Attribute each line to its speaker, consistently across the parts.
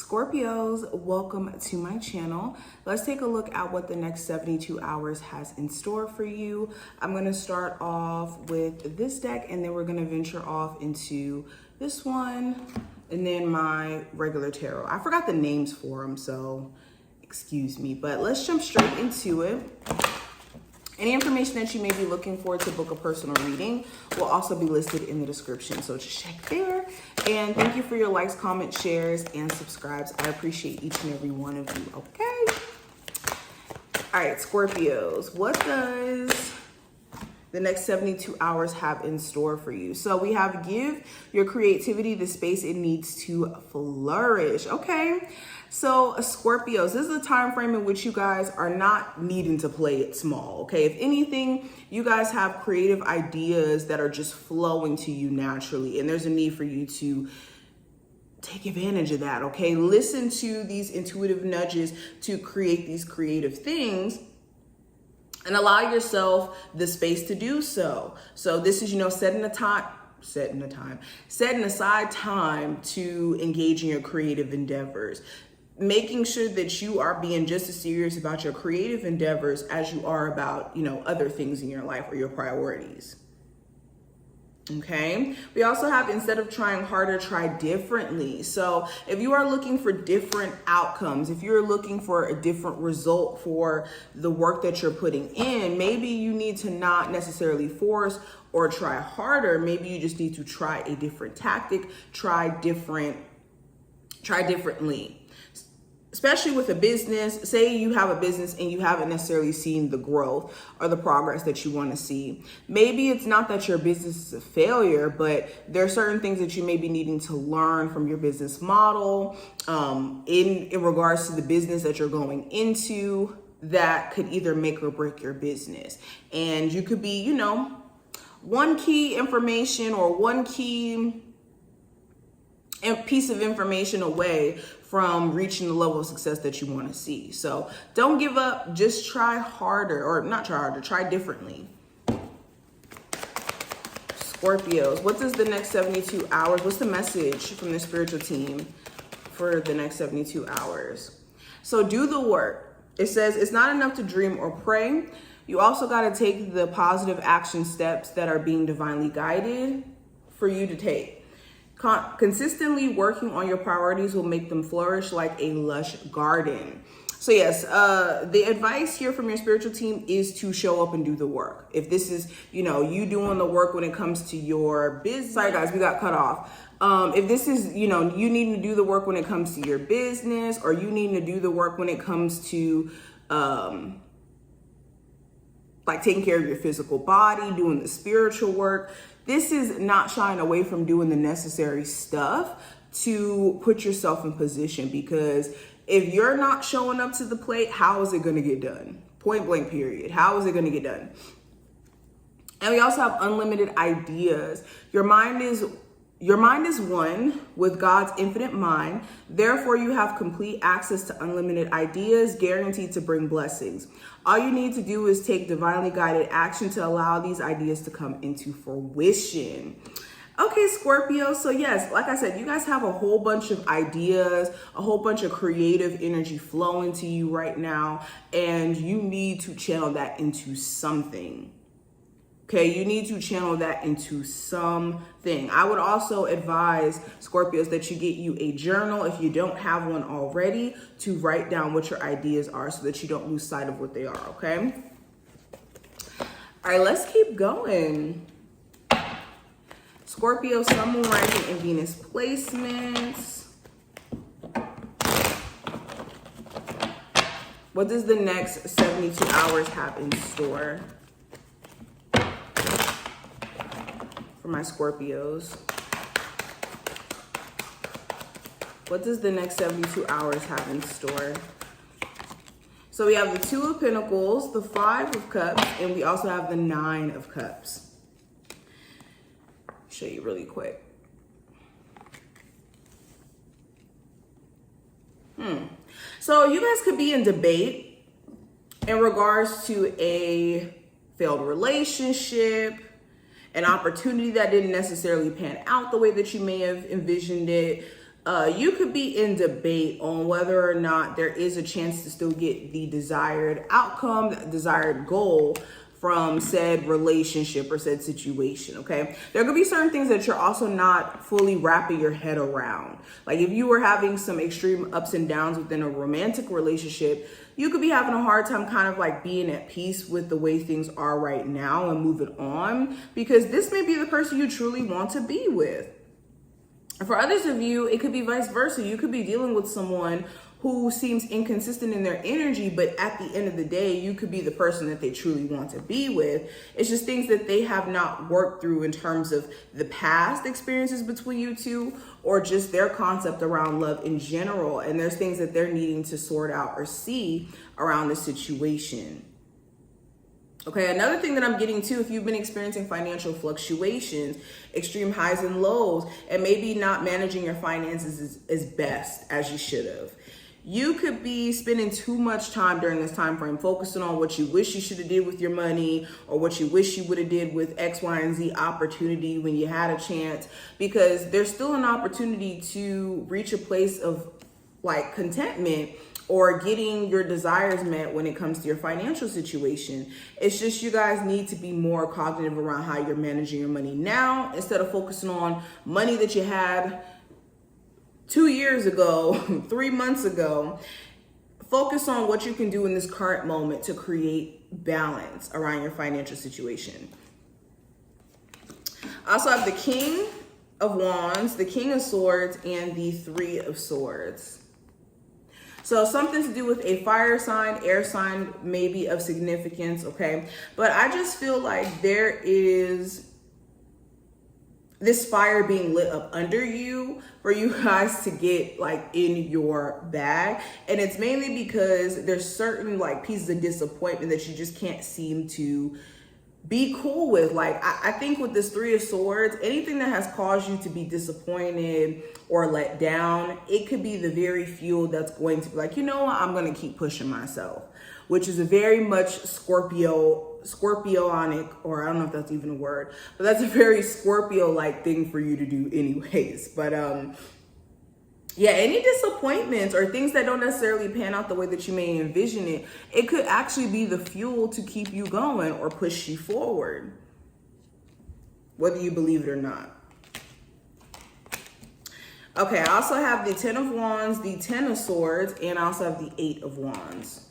Speaker 1: Scorpios, welcome to my channel. Let's take a look at what the next 72 hours has in store for you. I'm going to start off with this deck, and then we're going to venture off into this one, and then my regular tarot. I forgot the names for them, so excuse me, but let's jump straight into it. Any information that you may be looking for to book a personal reading will also be listed in the description, so just check there. And thank you for your likes, comments, shares, and subscribes. I appreciate each and every one of you, okay? All right, Scorpios, what does the next 72 hours have in store for you? So we have give your creativity the space it needs to flourish, okay? So Scorpios, this is a time frame in which you guys are not needing to play it small, okay? If anything, you guys have creative ideas that are just flowing to you naturally, and there's a need for you to take advantage of that, okay? Listen to these intuitive nudges to create these creative things and allow yourself the space to do so. So this is, setting aside time to engage in your creative endeavors, making sure that you are being just as serious about your creative endeavors as you are about, other things in your life or your priorities. Okay. We also have, instead of trying harder, try differently. So if you are looking for different outcomes, if you're looking for a different result for the work that you're putting in, maybe you need to not necessarily force or try harder. Maybe you just need to try a different tactic, try differently. Especially with a business, say you have a business and you haven't necessarily seen the growth or the progress that you want to see. Maybe it's not that your business is a failure, but there are certain things that you may be needing to learn from your business model in regards to the business that you're going into that could either make or break your business. And you could be, one key information or one key piece of information away from reaching the level of success that you want to see. So don't give up, just try harder, or not try harder, try differently. Scorpios, what does the next 72 hours, what's the message from the spiritual team for the next 72 hours? So do the work. It says it's not enough to dream or pray. You also got to take the positive action steps that are being divinely guided for you to take. Consistently working on your priorities will make them flourish like a lush garden. So yes, the advice here from your spiritual team is to show up and do the work. If this is, you doing the work when it comes to your business. Sorry guys, we got cut off. If this is, you needing to do the work when it comes to your business, or you needing to do the work when it comes to, like taking care of your physical body, doing the spiritual work. This is not shying away from doing the necessary stuff to put yourself in position, because if you're not showing up to the plate, how is it going to get done? Point blank period. How is it going to get done? And we also have unlimited ideas. Your mind is one with God's infinite mind. Therefore, you have complete access to unlimited ideas, guaranteed to bring blessings. All you need to do is take divinely guided action to allow these ideas to come into fruition. Okay, Scorpio. So yes, like I said, you guys have a whole bunch of ideas, a whole bunch of creative energy flowing to you right now, and you need to channel that into something. Okay, you need to channel that into something. I would also advise Scorpios that you get you a journal, if you don't have one already, to write down what your ideas are so that you don't lose sight of what they are, okay? All right, let's keep going. Scorpio, Sun, Moon, Rising, and Venus placements. What does the next 72 hours have in store for my Scorpios? What does the next 72 hours have in store? So we have the 2 of Pentacles, the 5 of Cups, and we also have the 9 of Cups. Show you really quick. So you guys could be in debate in regards to a failed relationship, an opportunity that didn't necessarily pan out the way that you may have envisioned it. You could be in debate on whether or not there is a chance to still get the desired outcome, the desired goal from said relationship or said situation, okay? There could be certain things that you're also not fully wrapping your head around. Like if you were having some extreme ups and downs within a romantic relationship, you could be having a hard time kind of like being at peace with the way things are right now and moving on, because this may be the person you truly want to be with. For others of you, it could be vice versa. You could be dealing with someone who seems inconsistent in their energy, but at the end of the day, you could be the person that they truly want to be with. It's just things that they have not worked through in terms of the past experiences between you two, or just their concept around love in general. And there's things that they're needing to sort out or see around the situation. Okay, another thing that I'm getting to, if you've been experiencing financial fluctuations, extreme highs and lows, and maybe not managing your finances as best as you should have. You could be spending too much time during this time frame focusing on what you wish you should have did with your money, or what you wish you would have did with X, Y, and Z opportunity when you had a chance, because there's still an opportunity to reach a place of like contentment or getting your desires met when it comes to your financial situation. It's just you guys need to be more cognitive around how you're managing your money now, instead of focusing on money that you had 2 years ago, 3 months ago. Focus on what you can do in this current moment to create balance around your financial situation. I also have the King of Wands, the King of Swords, and the Three of Swords. So something to do with a fire sign, air sign, maybe of significance, okay? But I just feel like there is this fire being lit up under you for you guys to get like in your bag. And it's mainly because there's certain like pieces of disappointment that you just can't seem to be cool with. Like I think with this Three of Swords, anything that has caused you to be disappointed or let down, it could be the very fuel that's going to be like, you know what, I'm going to keep pushing myself, which is a very much Scorpionic, or I don't know if that's even a word, but that's a very Scorpio-like thing for you to do anyways. But yeah, any disappointments or things that don't necessarily pan out the way that you may envision it, it could actually be the fuel to keep you going or push you forward, whether you believe it or not. Okay, I also have the Ten of Wands, the Ten of Swords, and I also have the Eight of Wands.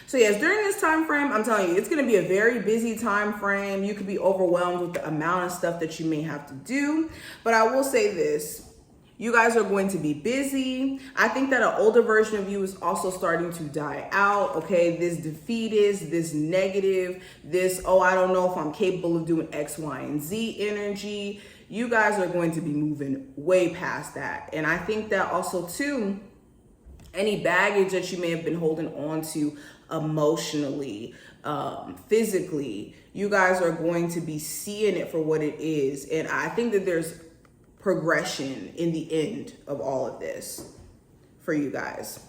Speaker 1: So yes, during this time frame, I'm telling you, it's going to be a very busy time frame. You could be overwhelmed with the amount of stuff that you may have to do. But I will say this. You guys are going to be busy. I think that an older version of you is also starting to die out, okay? This defeatist, this negative, this, oh, I don't know if I'm capable of doing X, Y, and Z energy. You guys are going to be moving way past that. And I think that also, too, any baggage that you may have been holding on to emotionally, physically, you guys are going to be seeing it for what it is. And I think that there's progression in the end of all of this for you guys.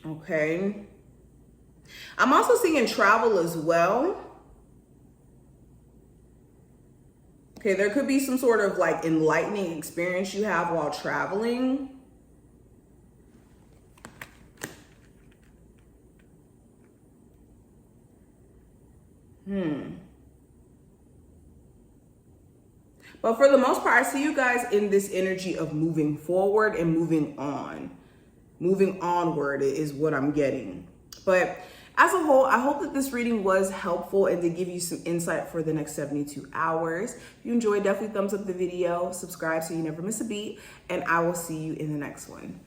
Speaker 1: Okay. I'm also seeing travel as well. Okay, there could be some sort of like enlightening experience you have while traveling. But for the most part, I see you guys in this energy of moving forward and moving on. Moving onward is what I'm getting. But as a whole, I hope that this reading was helpful and to give you some insight for the next 72 hours. If you enjoyed, definitely thumbs up the video, subscribe so you never miss a beat, and I will see you in the next one.